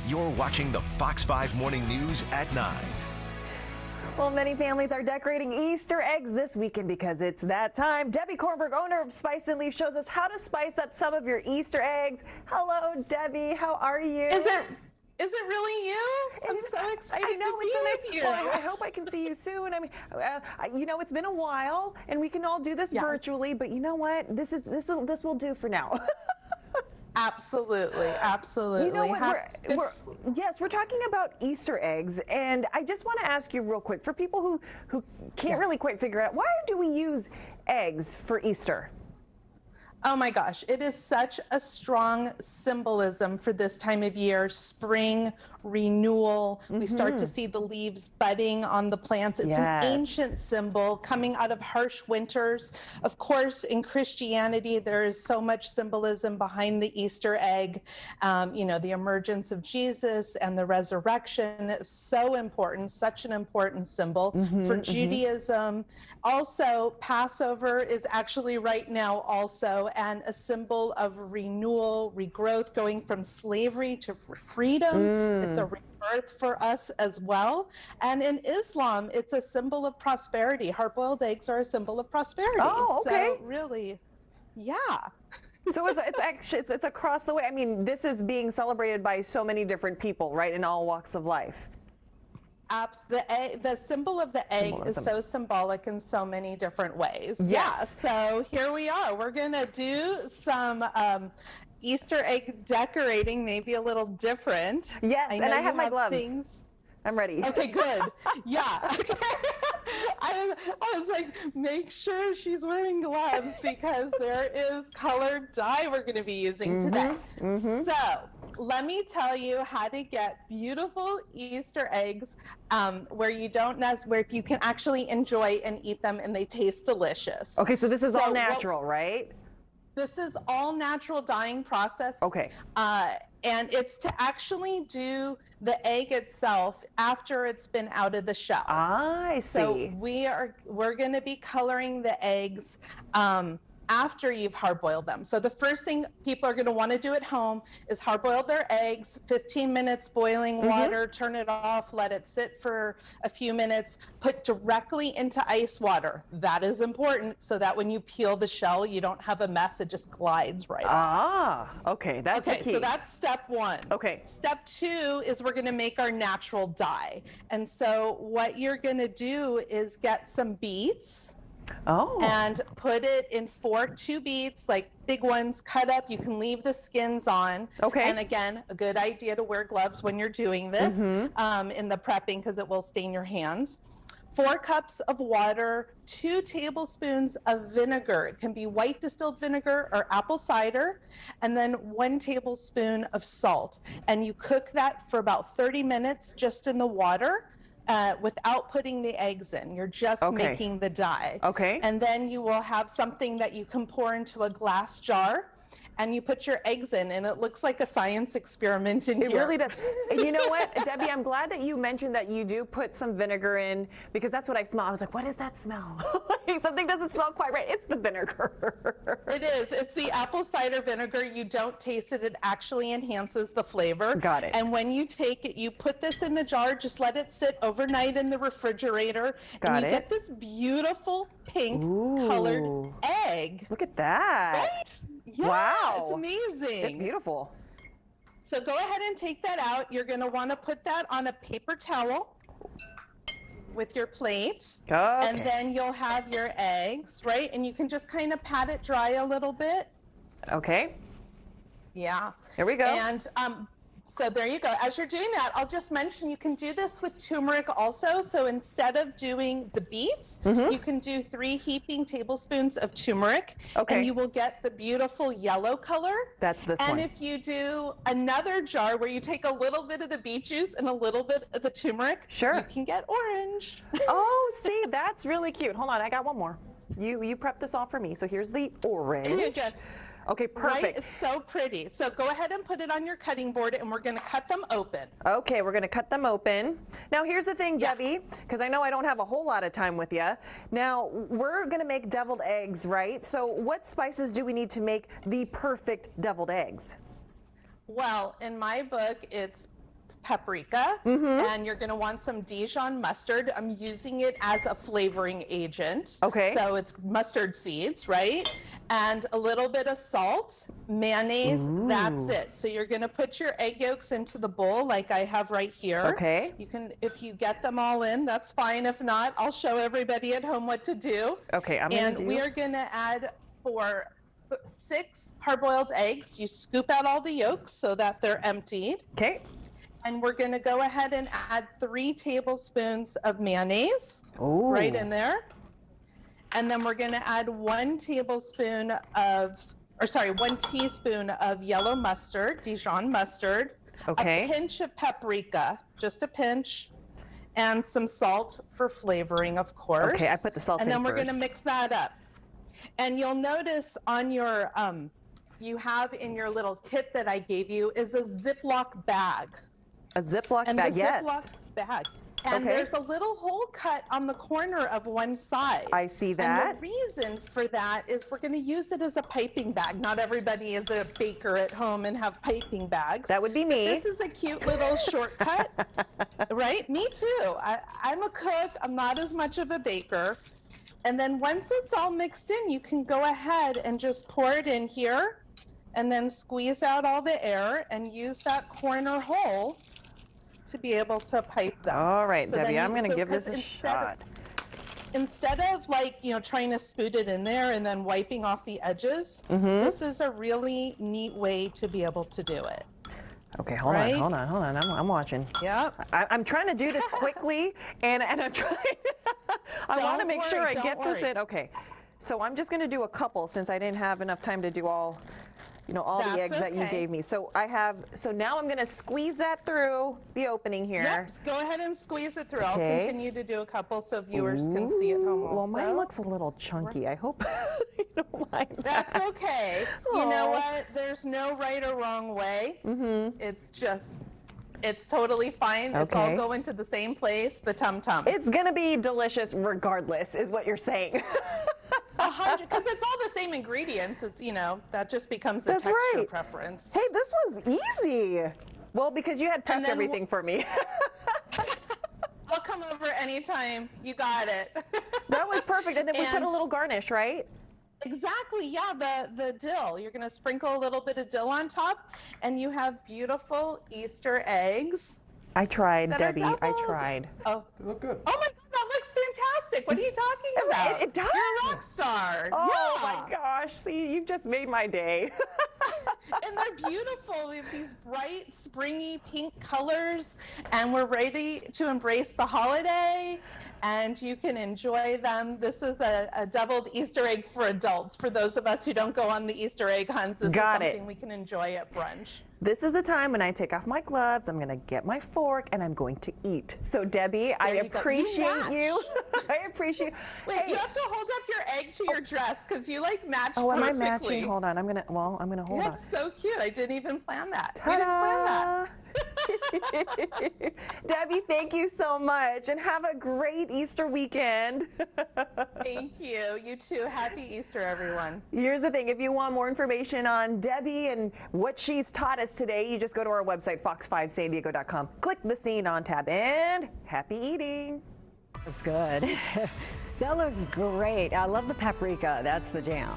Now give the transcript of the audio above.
You're watching the Fox 5 Morning News at 9. Well, many families are decorating Easter eggs this weekend because it's that time. Debbie Kornberg, owner of Spice and Leaf, shows us how to spice up some of your Easter eggs. Hello, Debbie. How are you? Is it really you? I'm so excited to be with you. Well, I hope I can see you soon. I mean, it's been a while, and we can all do this virtually. But you know what? This will do for now. Absolutely. You know what? We're talking about Easter eggs, and I just want to ask you real quick, for people who can't really quite figure out, why do we use eggs for Easter? Oh my gosh, it is such a strong symbolism for this time of year, spring, renewal. We start to see the leaves budding on the plants. It's an ancient symbol coming out of harsh winters. Of course, in Christianity, there is so much symbolism behind the Easter egg. The emergence of Jesus and the resurrection is so important, such an important symbol. For Judaism, also, Passover is actually right now also and a symbol of renewal, regrowth, going from slavery to freedom. It's a rebirth for us as well. And in Islam, it's a symbol of prosperity. Hard-boiled eggs are a symbol of prosperity. Oh, okay. So really, yeah. So it's across the way. I mean, this is being celebrated by so many different people, right, in all walks of life. The symbol of the egg is so symbolic in so many different ways. Yes. Yeah, so here we are. We're going to do some Easter egg decorating, maybe a little different. Yes, and I have my gloves. I'm ready. Okay, good. Yeah. I was like, make sure she's wearing gloves because there is colored dye we're going to be using today. So let me tell you how to get beautiful Easter eggs where you can actually enjoy and eat them and they taste delicious. Okay, so this is all natural, right? This is all natural dyeing process. Okay. And it's to actually do the egg itself after it's been out of the shell. I see. So we're going to be coloring the eggs after you've hard-boiled them. So the first thing people are going to want to do at home is hard-boil their eggs, 15 minutes boiling water, turn it off, let it sit for a few minutes, put directly into ice water. That is important so that when you peel the shell, you don't have a mess, it just glides right off. Okay, that's the key. So that's step one. Okay. Step two is we're going to make our natural dye. And so what you're going to do is get some beets. And put it in 2 beets, like big ones, cut up. You can leave the skins on. Okay. And again, a good idea to wear gloves when you're doing this in the prepping because it will stain your hands. 4 cups of water, 2 tablespoons of vinegar. It can be white distilled vinegar or apple cider, and then 1 tablespoon of salt. And you cook that for about 30 minutes just in the water. Without putting the eggs in. You're just making the dye. Okay. And then you will have something that you can pour into a glass jar and you put your eggs in, and it looks like a science experiment in here. It really does. You know what, Debbie, I'm glad that you mentioned that you do put some vinegar in, because that's what I smell. I was like, what is that smell? Something doesn't smell quite right. It's the vinegar. It is. It's the apple cider vinegar. You don't taste it. It actually enhances the flavor. Got it. And when you take it, you put this in the jar, just let it sit overnight in the refrigerator. And you get this beautiful pink colored egg. Look at that. Right? Yeah, wow. It's amazing. It's beautiful. So go ahead and take that out. You're going to want to put that on a paper towel with your plate. Okay. And then you'll have your eggs, right? And you can just kind of pat it dry a little bit. Okay. Yeah. Here we go. And so there you go. As you're doing that, I'll just mention you can do this with turmeric also. So instead of doing the beets, you can do 3 heaping tablespoons of turmeric. Okay. And you will get the beautiful yellow color. That's this and one. And if you do another jar where you take a little bit of the beet juice and a little bit of the turmeric, you can get orange. Oh, see, that's really cute. Hold on, I got one more. You prep this all for me. So here's the orange. Okay, perfect. Right? It's so pretty. So go ahead and put it on your cutting board, and we're going to cut them open. Okay, we're going to cut them open. Now, here's the thing, Debbie, because I know I don't have a whole lot of time with you. Now, we're going to make deviled eggs, right? So what spices do we need to make the perfect deviled eggs? Well, in my book, it's paprika, and you're going to want some Dijon mustard. I'm using it as a flavoring agent. Okay. So it's mustard seeds, right? And a little bit of salt, mayonnaise, that's it. So you're going to put your egg yolks into the bowl like I have right here. Okay. You can, if you get them all in, that's fine. If not, I'll show everybody at home what to do. Okay, And we are going to add for 6 hard-boiled eggs. You scoop out all the yolks so that they're emptied. Okay. And we're going to go ahead and add 3 tablespoons of mayonnaise right in there. And then we're going to add 1 teaspoon of yellow mustard, Dijon mustard, Okay. a pinch of paprika, just a pinch, and some salt for flavoring, of course. Okay, I put the salt in And then we're first. going to mix that up. And you'll notice on your, you have in your little kit that I gave you is a Ziploc bag. A Ziploc And bag, the yes. Ziploc bag. And Okay. there's a little hole cut on the corner of one side. I see that. And the reason for that is we're going to use it as a piping bag. Not everybody is a baker at home and have piping bags. That would be me. This is a cute little shortcut, right? Me too. I'm a cook. I'm not as much of a baker. And then once it's all mixed in, you can go ahead and just pour it in here and then squeeze out all the air and use that corner hole to be able to pipe them. All right, So Debbie, then I'm going to give 'cause this a instead shot. Instead of trying to spoot it in there and then wiping off the edges, this is a really neat way to be able to do it. Okay, hold on. I'm watching. Yep. I'm trying to do this quickly, and I'm trying. I want to make sure I get this in. Okay, so I'm just going to do a couple since I didn't have enough time to do all the That's eggs that you okay. gave me. So now I'm going to squeeze that through the opening here. Yep. Go ahead and squeeze it through. Okay. I'll continue to do a couple so viewers can see at home also. Well, mine looks a little chunky. I hope you don't mind that. That's okay. You know Aw. what? There's no right or wrong way. It's totally fine. It's all Okay. going to the same place, the tum-tum. It's going to be delicious regardless, is what you're saying. 100, because it's all the same ingredients. It's, that just becomes a That's texture right. preference. Hey, this was easy. Well, because you had prepped And then everything for me. I'll come over anytime. You got it. That was perfect. And then we put a And- little garnish, right? Exactly. Yeah, the dill. You're going to sprinkle a little bit of dill on top, and you have beautiful Easter eggs. I tried, that are Debbie. I doubled. tried. Oh, They look good. oh my God, that looks fantastic. What are you talking about? It does. You're a rock star. Oh Yeah. my gosh. See, you've just made my day. And they're beautiful. We have these bright, springy pink colors, and we're ready to embrace the holiday, and you can enjoy them. This is a deviled Easter egg for adults. For those of us who don't go on the Easter egg hunts, this Got is it. something we can enjoy at brunch. This is the time when I take off my gloves, I'm going to get my fork, and I'm going to eat. So, Debbie, I There you go. You appreciate you. match. I appreciate Wait, Hey. you have to hold up your egg to your dress because you match Oh, am I perfectly. matching? Hold on. I'm going to hold That's so cute. I didn't even plan that. on. We didn't plan that. Debbie, thank you so much, and have a great Easter weekend. Thank you. You too. Happy Easter, everyone. Here's the thing. If you want more information on Debbie and what she's taught us today, you just go to our website, fox5sandiego.com. Click the Scene On tab, and happy eating. Looks good. That looks great. I love the paprika. That's the jam.